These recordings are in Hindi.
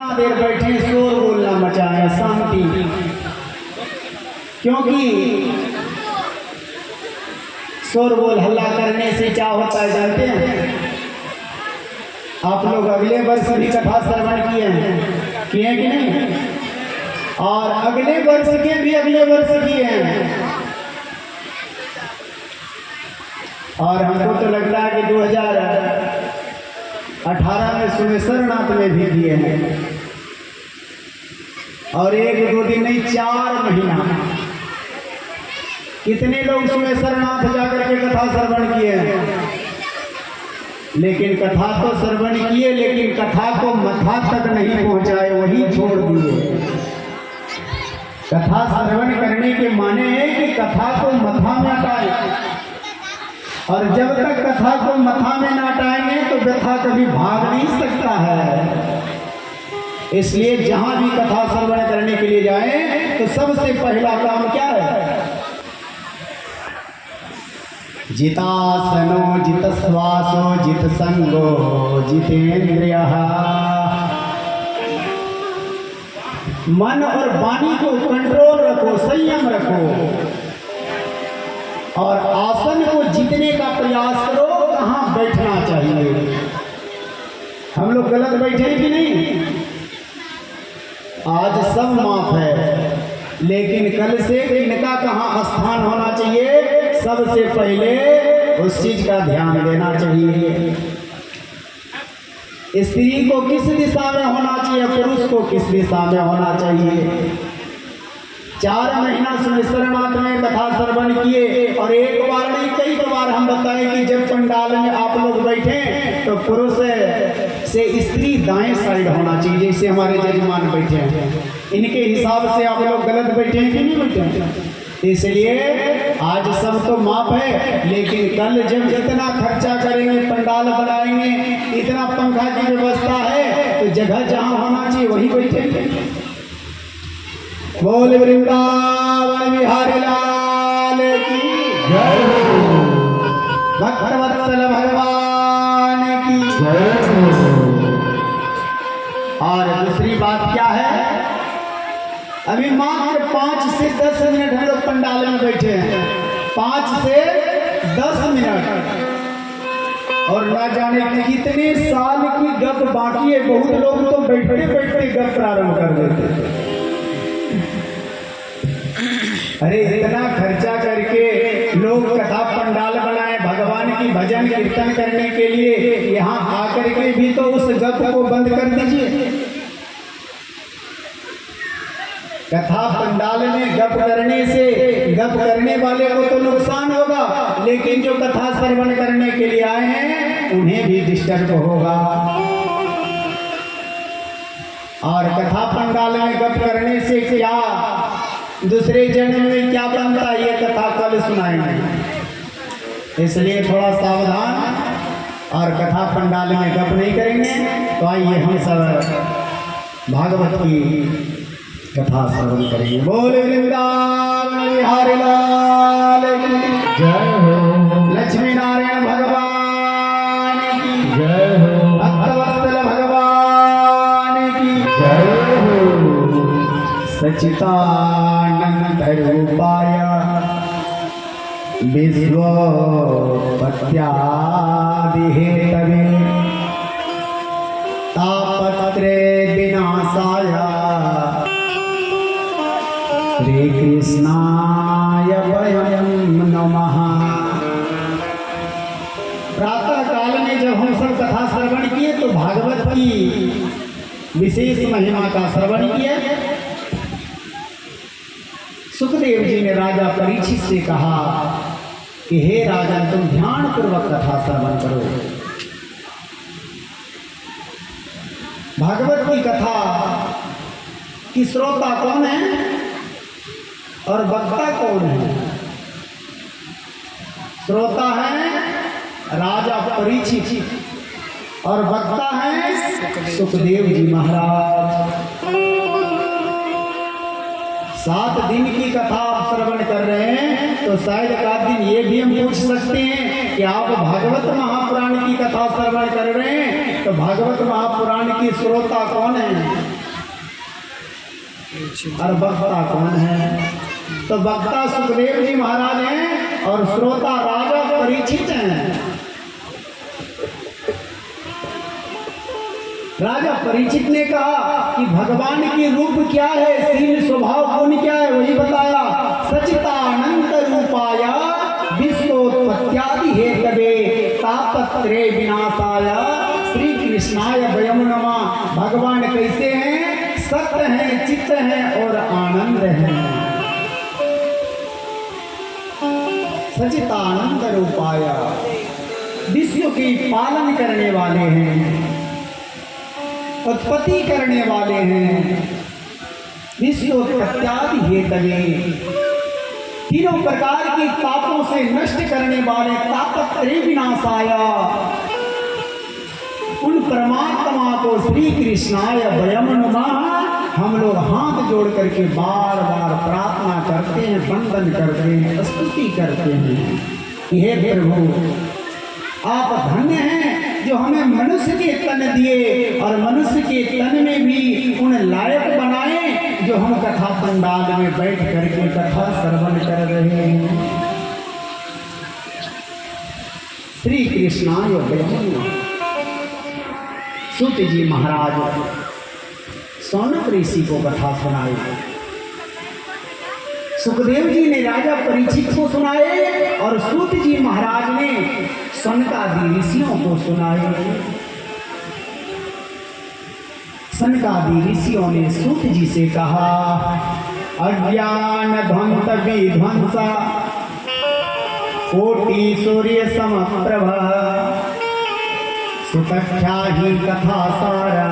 देर बैठे शोर बोलना मचाए शांति, क्योंकि शोर बोल हल्ला करने से क्या होता है जानते हैं? आप लोग अगले वर्ष भी कथा श्रवण किए कि नहीं? और अगले वर्ष के भी अगले वर्ष किए हैं। और हमको तो लगता है कि 2018 में सुमेश्वरनाथ में भी किए हैं। और 1-2 दिन नहीं 4 महीना कितने लोग सुमेश्वरनाथ जाकर के कथा श्रवण किए हैं। लेकिन कथा तो श्रवण किए, लेकिन कथा को मथा तक नहीं पहुंचाए, वहीं छोड़ दिए। कथा श्रवण करने के माने है कि कथा को मथा में हटाए, और जब तक कथा को मथा में न हटाएंगे तो व्यथा कभी भाग नहीं सकता है। इसलिए जहां भी कथा श्रवण करने के लिए जाएं तो सबसे पहला काम क्या है? जितासनो जित श्वासो जित संगो जितेंद्रियः। मन और वाणी को कंट्रोल रखो, संयम रखो, और आसन को जीतने का प्रयास करो। कहाँ बैठना चाहिए? हम लोग गलत बैठे कि नहीं? आज सब माफ है, लेकिन कल से इनका कहाँ स्थान होना चाहिए, सबसे पहले उस चीज का ध्यान देना चाहिए। स्त्री को किस दिशा में होना चाहिए, पुरुष को किस दिशा में होना चाहिए। 4 महीना सुमेश्वरनाथ में कथा श्रवण किए, और एक बार नहीं कई बार हम बताएं कि जब पंडाल में आप लोग बैठे तो पुरुष से स्त्री दाएं साइड होना चाहिए, जैसे हमारे जजमान बैठे हैं। इनके हिसाब से आप लोग गलत बैठे हैं कि नहीं बैठे हैं? इसलिए आज सब तो माफ है, लेकिन कल जब इतना खर्चा करेंगे, पंडाल बनाएंगे, इतना पंखा की व्यवस्था है, तो जगह जहां होना चाहिए वहीं बैठेंगे। बोल वृंदावन बिहारी लाल की जय, भक्तवत्सल भगवान की जय। और दूसरी बात क्या है? अभी मात्र 5 से 10 मिनट हम लोग पंडाल में बैठे हैं, 5 से 10 मिनट, और ना जाने कितने साल की गप बाकी है। बहुत लोग तो बैठते बैठते गप प्रारंभ कर देते हैं। अरे इतना खर्चा करके लोग कथा पंडाल बनाए भगवान की भजन कीर्तन करने के लिए, यहाँ आकर के भी तो उस गप को बंद कर दीजिए। कथा पंडाल में गप करने से गप करने वाले को तो नुकसान होगा, लेकिन जो कथा श्रवण करने के लिए आए हैं उन्हें भी डिस्टर्ब होगा। और कथा पंडाल में गप करने से क्या दूसरे जन्म में क्या बनता है, ये कथा कल सुनाएंगे। इसलिए थोड़ा सावधान, और कथा पंडाल में गप नहीं करेंगे। तो आइए हम सब भागवत की कथा श्रवण करेंगे। बोल वृंदावन बिहारी लाल की जय हो, लक्ष्मी नारायण भगवान की जय हो, भक्तवत्सल भगवान की जय हो। सच्चिदानंद रूपाय विश्वोत्पत्त्यादि हेतवे तापत्रे विनाशाय श्री कृष्णाय वयं नमः। प्रातः काल में जब हम सब कथा श्रवण किए तो भागवत की विशेष महिमा का श्रवण किया। सुखदेव जी ने राजा परीक्षित से कहा कि हे राजन, तुम ध्यान पूर्वक कथा श्रवण करो। भागवत की कथा की श्रोता कौन है और वक्ता कौन है? श्रोता है राजा परीक्षित और वक्ता है सुखदेव जी महाराज। 7 दिन की कथा आप श्रवण कर रहे हैं, तो शायद एक आध दिन ये भी हम पूछ सकते हैं कि आप भागवत महापुराण की कथा श्रवण कर रहे हैं, तो भागवत महापुराण की श्रोता कौन है? और वक्ता कौन है? तो वक्ता सुखदेव जी महाराज हैं और श्रोता राजा परीक्षित हैं। राजा परीक्षित ने कहा कि भगवान की रूप क्या है, शील स्वभाव गुण क्या है, वही बताया। सचितानंद रूपाया विश्वोत्पत्त्यादि हेतवे तापत्रय विनाशाय श्री कृष्णाय वयम् नमः। भगवान कैसे हैं? सत्य हैं, चित्त हैं और आनंद हैं। सचितानंद रूपाया, विश्व की पालन करने वाले हैं, उत्पत्ति करने वाले हैं, विश्वोत्पत्त्यादि हेतवे, तीनों प्रकार की तापों से नष्ट करने वाले, तापत्रय विनाशाय, उन परमात्मा को श्री कृष्णाय वयम् नमः हम लोग हाथ जोड़ करके बार बार प्रार्थना करते हैं, वंदन करते हैं, स्तुति करते हैं। हे प्रभु, आप धन्य हैं जो हमें मनुष्य के तन दिए और मनुष्य के तन में भी उन लायक बनाए जो हम कथा पंडाल में बैठ करके कथा श्रवण कर रहे हैं। श्री कृष्णाय वयम् नमः। सूत जी महाराज सौनक ऋषि को कथा सुनाई। सुखदेव जी ने राजा परीक्षित को सुनाए और सूत जी महाराज ने सनकादि ऋषियों को सुनाए। सनकादि ऋषियों ने सूत जी से कहा, अज्ञान ध्वंस विध्वंसा कोटि सूर्य समप्रभा सुतख्या ही कथा सारा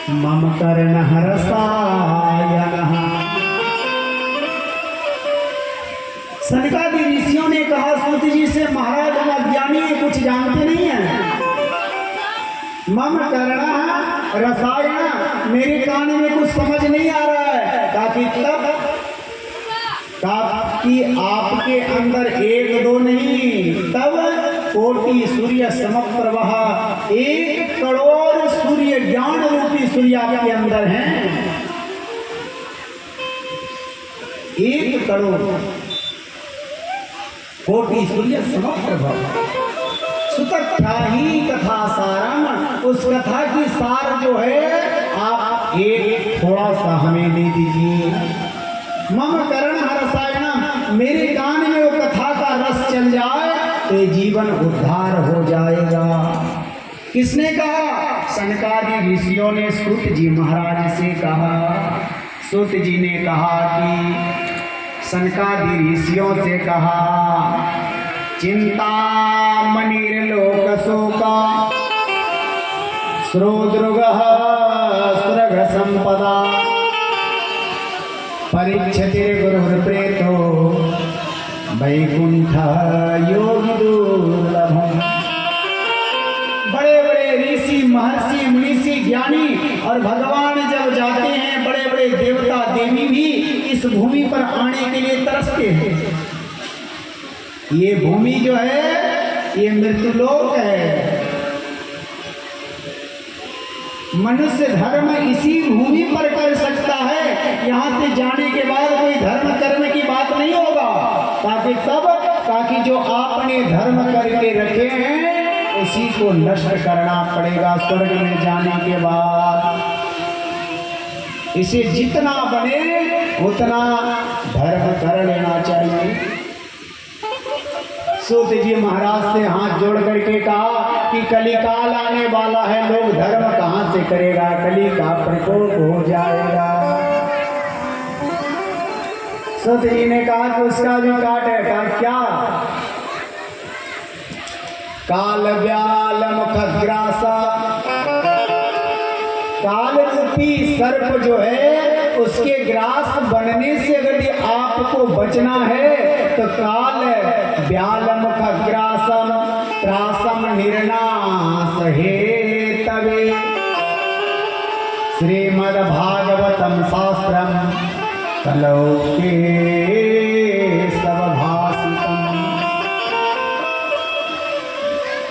मम कर्ण हरसायनः। सनकादि ऋषियों ने कहा सूत जी से, महाराज हम अज्ञानी हैं, कुछ जानते नहीं हैं। मम कर्ण रसायन, मेरे कान में कुछ समझ नहीं आ रहा है। ताकि आपके अंदर एक दो नहीं, तब कोटि सूर्य समप्रभः, 1 करोड़ सूर्य ज्ञान रूपी सूर्य आपके अंदर हैं। 1 करोड़ कोटि सूर्य समप्रभः सुतख्या ही कथा सारम, उस कथा की सार जो है आप एक थोड़ा सा हमें दे दीजिए। मम कर्ण रसायन, मेरे कान में वो कथा का रस चल जाए तो जीवन उद्धार हो जाएगा। किसने कहा? सनकादि ऋषियों ने सूत जी महाराज से कहा। सूत जी ने कहा कि सनकादि ऋषियों से कहा, चिंता मणिर्लोक शोका श्रोद्रुगः सुरग संपदा परीक्षतिर् गुरुर्प्रेतो वैकुंठ योगी दुर्लभम्। बड़े बड़े ऋषि महर्षि मुनीषि ज्ञानी और भगवान जब जाते हैं, बड़े बड़े देवता देवी भी इस भूमि पर आने के लिए तरसते हैं। ये भूमि जो है ये मृत्युलोक है। मनुष्य धर्म इसी भूमि पर कर सकता है। यहाँ से जाने के बाद कोई धर्म करने की बात नहीं होगा। ताकि जो आपने धर्म करके रखे हैं उसी को नष्ट करना पड़ेगा स्वर्ग में जाने के बाद। इसे जितना बने उतना धर्म कर लेना चाहिए। सूत जी महाराज से हाथ जोड़ करके कहा कि कलिकाल आने वाला है, लोग धर्म कहाँ से करेगा, कली का प्रकोप हो जाएगा। सूत जी ने कहा कि उसका भी काट है। कहा क्या? काल व्याल मुखग्रासा, काल रूपी सर्प जो है उसके ग्रास बनने से यदि आपको बचना है तो काल व्यालम खग्रासम त्रासम निर्नाश हेतवे श्रीमद्भागवतम शास्त्रम कलौ केशवभाषितम्।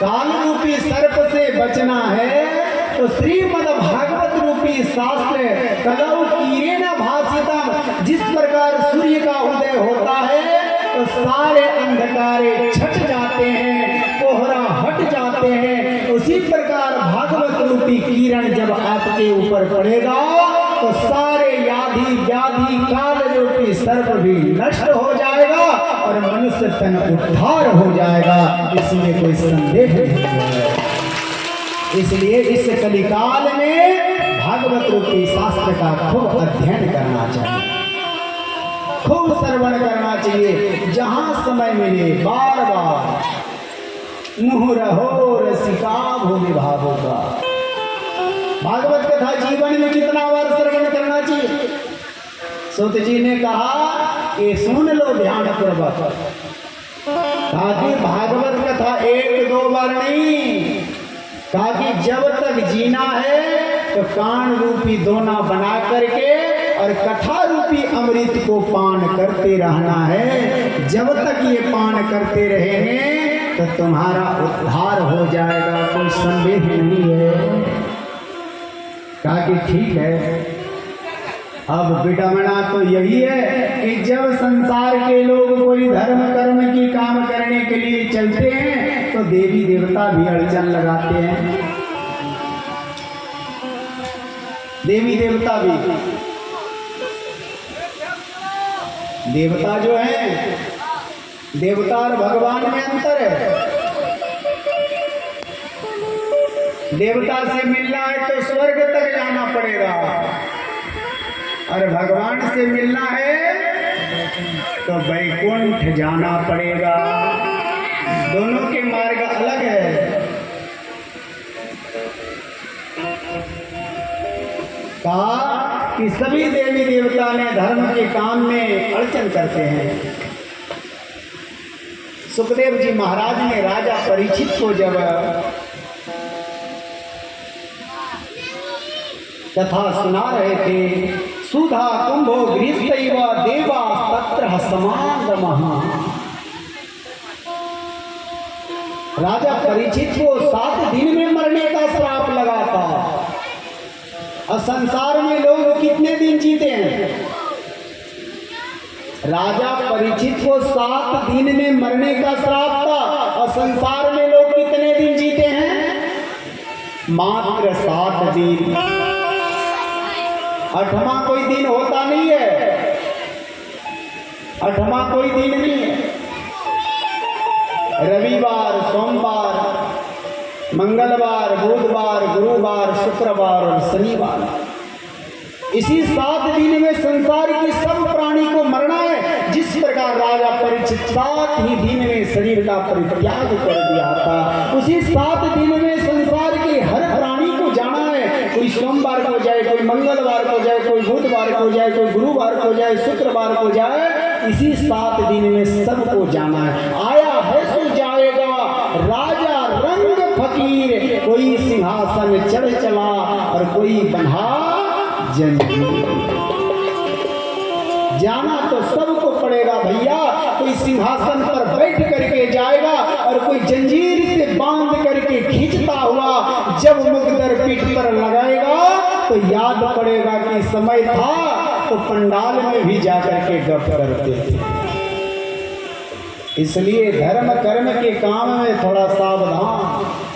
काल रूपी सर्प से बचना है तो श्रीमद्भागवत रूपी शास्त्र कलौ कीरेण सारे अंधकारे छट जाते हैं, कोहरा हट जाते हैं। उसी प्रकार भागवत रूपी किरण जब आपके ऊपर पड़ेगा तो सारे याधि व्याधि काल रूपी सर्प भी नष्ट हो जाएगा और मनुष्य तन उद्धार हो जाएगा। इसमें कोई संदेह नहीं है। इसलिए इस कलिकाल में भागवत रूपी शास्त्र का खूब अध्ययन करना चाहिए, खूब श्रवण करना चाहिए। जहां समय मिले बार बार मुँह रहो रसिका भूमि भावों का। भागवत कथा जीवन में कितना बार श्रवण करना चाहिए? सूत जी ने कहा कि सुन लो ध्यान पूर्वक, ताकि भागवत कथा एक दो बार नहीं, ताकि जब तक जीना है तो कान रूपी दोना बना करके और कथा रूपी अमृत को पान करते रहना है। जब तक ये पान करते रहेंगे तो तुम्हारा उद्धार हो जाएगा, कोई संदेह नहीं है। ताकि ठीक है, अब विडंबना तो यही है कि जब संसार के लोग कोई धर्म कर्म की काम करने के लिए चलते हैं तो देवी देवता भी अड़चन लगाते हैं। देवी देवता भी, देवता जो है, देवता और भगवान में अंतर है। देवता से मिलना है तो स्वर्ग तक जाना पड़ेगा और भगवान से मिलना है तो वैकुंठ जाना पड़ेगा। दोनों के मार्ग अलग है। कहा कि सभी देवी देवता ने धर्म के काम में अड़चन करते हैं। सुखदेव जी महाराज ने राजा परीक्षित को जब कथा सुना रहे थे, सुधा कुंभो गृहस्थैव देवा तत्र समागमः, राजा परीक्षित को 7 दिन में मरने का श्राप लगा था। और संसार में लोग कितने दिन जीते हैं? राजा परीक्षित को 7 दिन में मरने का श्राप था और संसार में लोग कितने दिन जीते हैं? मात्र 7 दिन। 8वां कोई दिन होता नहीं है, 8वां कोई दिन नहीं है। रविवार, सोमवार, मंगलवार, बुधवार, गुरुवार, शुक्रवार और शनिवार, इसी 7 दिन में संसार के सब प्राणी को मरना है। जिस प्रकार राजा परीक्षित 7 ही दिन में शरीर का परित्याग कर दिया था, उसी 7 दिन में संसार के हर प्राणी को जाना है। कोई सोमवार को जाए, कोई मंगलवार को जाए, कोई बुधवार को जाए, कोई गुरुवार को जाए, शुक्रवार को जाए, इसी 7 दिन में सबको जाना है। आया है सो जाएगा, राजा रंग फकीर, कोई सिंहासन चढ़ चला और कोई बंधा जंजीर। जाना तो सबको पड़ेगा भैया। कोई सिंहासन पर बैठ करके जाएगा और कोई जंजीर से बांध करके खींचता हुआ जब मुकद्दर पीठ पर लगाएगा तो याद पड़ेगा कि समय था तो पंडाल में भी जाकर के गप करते थे। इसलिए धर्म कर्म के काम में थोड़ा सावधान।